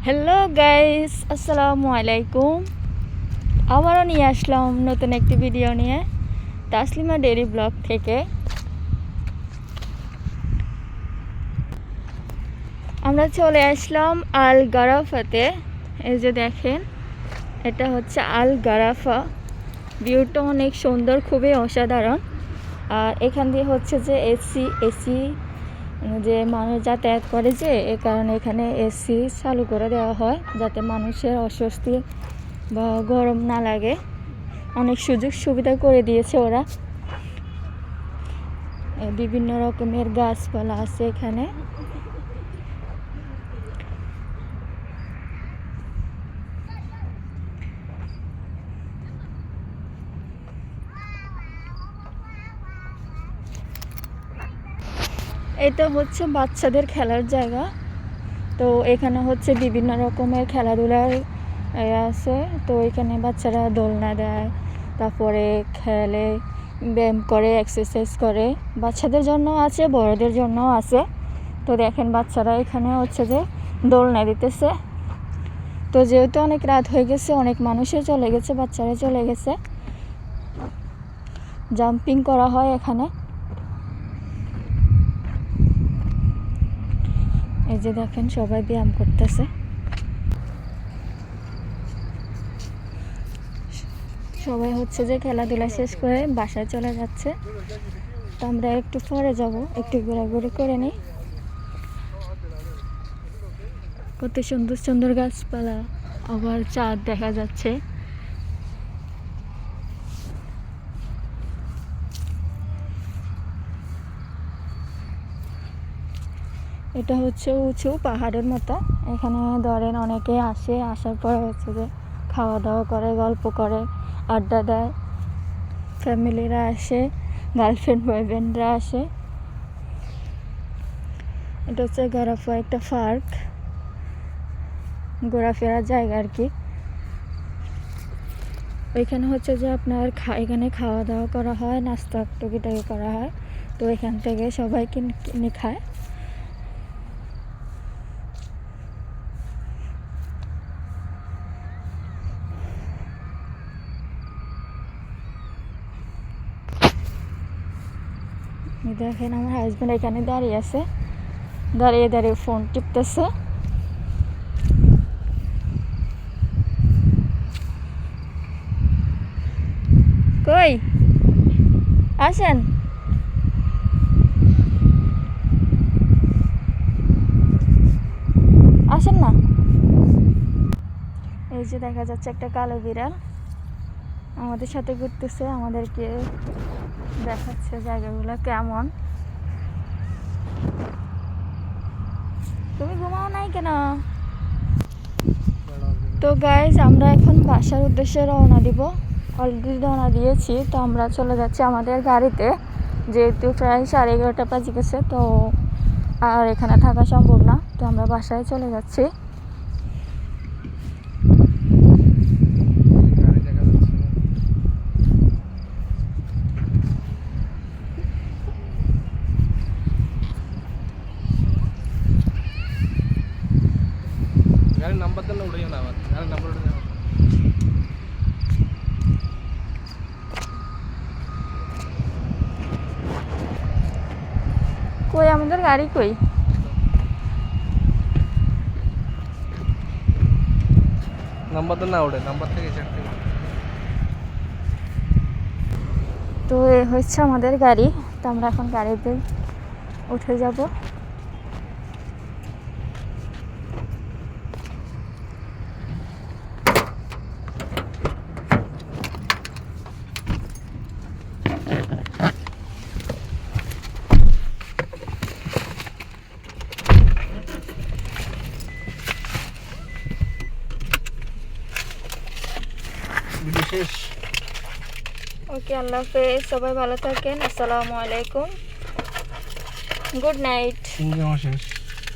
Hello guys, আসসালামু আলাইকুম। আবারও নিয়ে আসলাম নতুন একটি ভিডিও নিয়ে তাসলিমা ডেইরি ব্লগ থেকে। আমরা চলে আসলাম আল গারাফাতে। এই যে দেখেন, এটা হচ্ছে আল গারাফা। ভিউটা অনেক সুন্দর, খুবই অসাধারণ। আর এখান দিয়ে হচ্ছে যে এসি যে মানুষ যাতায়াত করে, যে এ কারণে এখানে এসি চালু করে দেওয়া হয় যাতে মানুষের অস্বস্তি বা গরম না লাগে। অনেক সুযোগ সুবিধা করে দিয়েছে ওরা। বিভিন্ন রকমের গাছপালা আছে এখানে। এটা হচ্ছে বাচ্চাদের খেলার জায়গা। তো এখানে হচ্ছে বিভিন্ন রকমের খেলাধুলার আছে। তো এখানে বাচ্চারা দোলনা দেয়, তারপরে খেলে, ব্যায়াম করে, এক্সারসাইজ করে। বাচ্চাদের জন্য আছে, বড়দের জন্য আছে। তো দেখেন, বাচ্চারা এখানে হচ্ছে যে দোলনা দিতেছে। তো যেহেতু অনেক রাত হয়ে গেছে, অনেক মানুষে চলে গেছে, বাচ্চারা চলে গেছে। জাম্পিং করা হয় এখানে। এই যে দেখেন, সবাই ব্যায়াম করতেছে। সবাই হচ্ছে যে খেলাধুলা শেষ করে বাসায় চলে যাচ্ছে। তো আমরা একটু পরে যাব, একটু ঘোরাঘুরি করে নিই। কত সুন্দর সুন্দর গাছপালা, আবার চাঁদ দেখা যাচ্ছে। এটা হচ্ছে উঁচু পাহাড়ের মতো। এখানে ধরেন অনেকে আসে, আসার পরে হচ্ছে যে খাওয়া দাওয়া করে, গল্প করে, আড্ডা দেয়। ফ্যামিলিরা আসে, গার্লফ্রেন্ড বয়ফ্রেন্ডরা আসে। এটা হচ্ছে গারাফা একটা পার্ক, ঘোরাফেরার জায়গা আর কি। ওইখানে হচ্ছে যে আপনার এখানে খাওয়া দাওয়া করা হয়, নাস্তা টুকিটাকি করা হয়। তো এখান থেকে সবাই কিনে খায়। দেখেন, আমার হাজব্যান্ড এখানে দাঁড়িয়ে আছে, দাঁড়িয়ে দাঁড়িয়ে ফোন টিপতেছে। কই আসেন, আসেন না। এই যে দেখা যাচ্ছে একটা কালো বিড়াল আমাদের সাথে ঘুরতেছে, আমাদেরকে দেখাচ্ছে জায়গাগুলো কেমন। তুমি ঘুমাও নাই কেন? তো গাইজ, আমরা এখন বাসার উদ্দেশ্যে রওনা দিব। অলরেডি রওনা দিয়েছি। তো আমরা চলে যাচ্ছি আমাদের গাড়িতে, যেহেতু প্রায় 11:30 বাজে গেছে। তো আর এখানে থাকা সম্ভব না। তো আমরা বাসায় চলে যাচ্ছি। গাড়ির নাম্বার দেন না, উড়াইও না আবার গাড়ির নাম্বার উড়ে যাবে। কই আমাদের গাড়ি কই? নাম্বার দেন না, উড়ে নাম্বার থেকে চেক করুন। তো এ হচ্ছে আমাদের গাড়ি। তো আমরা এখন গাড়িতে উঠে যাব। বিশেষ ওকে, আল্লাহ হাফেজ। সবাই ভালো থাকেন। আসসালামু আলাইকুম, গুড নাইট। শেষ।